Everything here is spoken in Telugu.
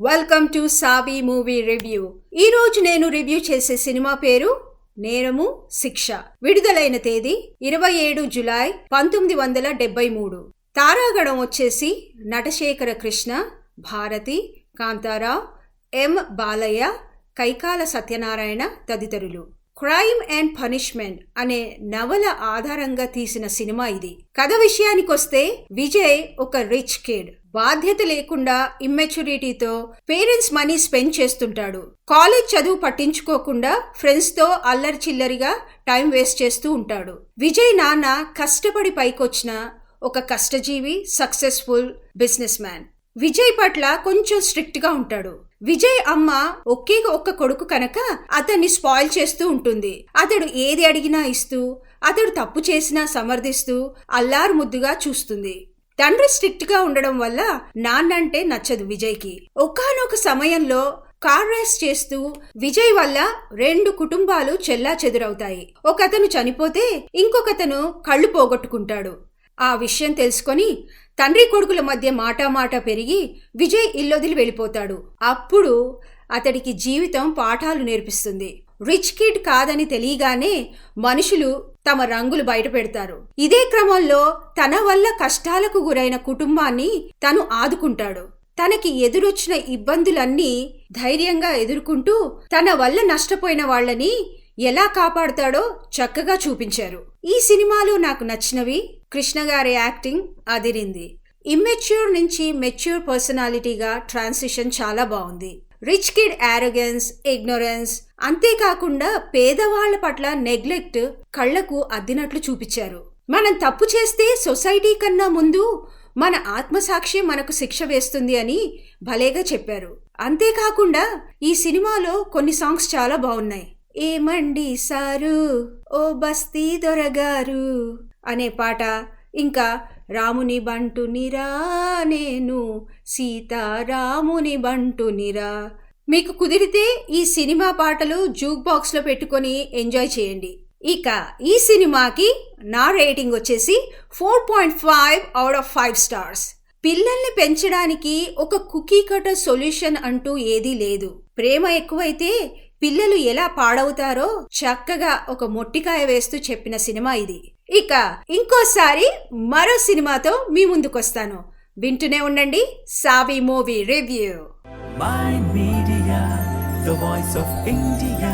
Welcome to Savi movie review. ఈ రోజు నేను రివ్యూ చేసే సినిమా పేరు నేరము శిక్ష. విడుదలైన తేదీ 27 జులై 1973. తారాగణం వచ్చేసి నటశేఖర కృష్ణ, భారతి, కాంతారావు, ఎం బాలయ్య, కైకాల సత్యనారాయణ తదితరులు. క్రైమ్ అండ్ పనిష్మెంట్ అనే నవల ఆధారంగా తీసిన సినిమా ఇది. కథ విషయానికొస్తే విజయ్ ఒక రిచ్ కిడ్. బాధ్యత లేకుండా ఇమ్మెచ్యూరిటీతో పేరెంట్స్ మనీ స్పెండ్ చేస్తుంటాడు. కాలేజ్ చదువు పట్టించుకోకుండా ఫ్రెండ్స్ తో అల్లరి చిల్లరిగా టైం వేస్ట్ చేస్తూ ఉంటాడు. విజయ్ నాన్న కష్టపడి పైకొచ్చిన ఒక కష్టజీవి, సక్సెస్ఫుల్ బిజినెస్ మ్యాన్. విజయ్ పట్ల కొంచెం స్ట్రిక్ట్ గా ఉంటాడు. విజయ్ అమ్మ ఒకే ఒక్క కొడుకు కనుక అతన్ని స్పాయిల్ చేస్తూ ఉంటుంది. అతడు ఏది అడిగినా ఇస్తూ, అతడు తప్పు చేసినా సమర్థిస్తూ అల్లారు ముద్దుగా చూస్తుంది. తండ్రి స్ట్రిక్ట్ గా ఉండడం వల్ల నాన్నంటే నచ్చదు విజయ్కి. ఒకానొక సమయంలో కార్ రేస్ చేస్తూ విజయ్ వల్ల 2 కుటుంబాలు చెల్లాచెదురవుతాయి. ఒకతను చనిపోతే ఇంకొకతను కళ్ళు పోగొట్టుకుంటాడు. ఆ విషయం తెలుసుకొని తండ్రి కొడుకుల మధ్య మాటామాట పెరిగి విజయ్ ఇల్లొదిలి వెళ్ళిపోతాడు. అప్పుడు అతడికి జీవితం పాఠాలు నేర్పిస్తుంది. రిచ్ కిడ్ కాదని తెలియగానే మనుషులు తమ రంగులు బయట పెడతారు. ఇదే క్రమంలో తన వల్ల కష్టాలకు గురైన కుటుంబాన్ని తను ఆదుకుంటాడు. తనకి ఎదురొచ్చిన ఇబ్బందులన్నీ ధైర్యంగా ఎదుర్కొంటూ తన వల్ల నష్టపోయిన వాళ్ళని ఎలా కాపాడుతాడో చక్కగా చూపించారు. ఈ సినిమాలో నాకు నచ్చినవి కృష్ణ గారి యాక్టింగ్ అదిరింది. ఇమ్మెచ్యూర్ నుంచి మెచ్యూర్ పర్సనాలిటీగా ట్రాన్సిషన్ చాలా బాగుంది. రిచ్ కిడ్ యారోగెన్స్, ఇగ్నోరెన్స్, అంతేకాకుండా పేదవాళ్ల పట్ల నెగ్లెక్ట్ కళ్లకు అద్దినట్లు చూపించారు. మనం తప్పు చేస్తే సొసైటీ కన్నా ముందు మన ఆత్మసాక్ష్యం మనకు శిక్ష వేస్తుంది అని భలేగా చెప్పారు. అంతేకాకుండా ఈ సినిమాలో కొన్ని సాంగ్స్ చాలా బాగున్నాయి. ఏమండి సారు, ఓ బస్తీ దొరగారు అనే పాట, ఇంకా రాముని బంటునిరా నేను, సీతారాముని బంటునిరా. మీకు కుదిరితే ఈ సినిమా పాటలు జూక్ బాక్స్ లో పెట్టుకొని ఎంజాయ్ చేయండి. ఇక ఈ సినిమాకి నా రేటింగ్ వచ్చేసి 4.5 out of 5 stars. పిల్లల్ని పెంచడానికి ఒక కుకీ కటర్ సొల్యూషన్ అంటూ ఏదీ లేదు. ప్రేమ ఎక్కువైతే పిల్లలు ఎలా పాడవుతారో చక్కగా ఒక మొట్టికాయ వేస్తూ చెప్పిన సినిమా ఇది. ఇక ఇంకోసారి మరో సినిమాతో మీ ముందుకొస్తాను. వింటూనే ఉండండి Savi movie review. My Media, the voice of India.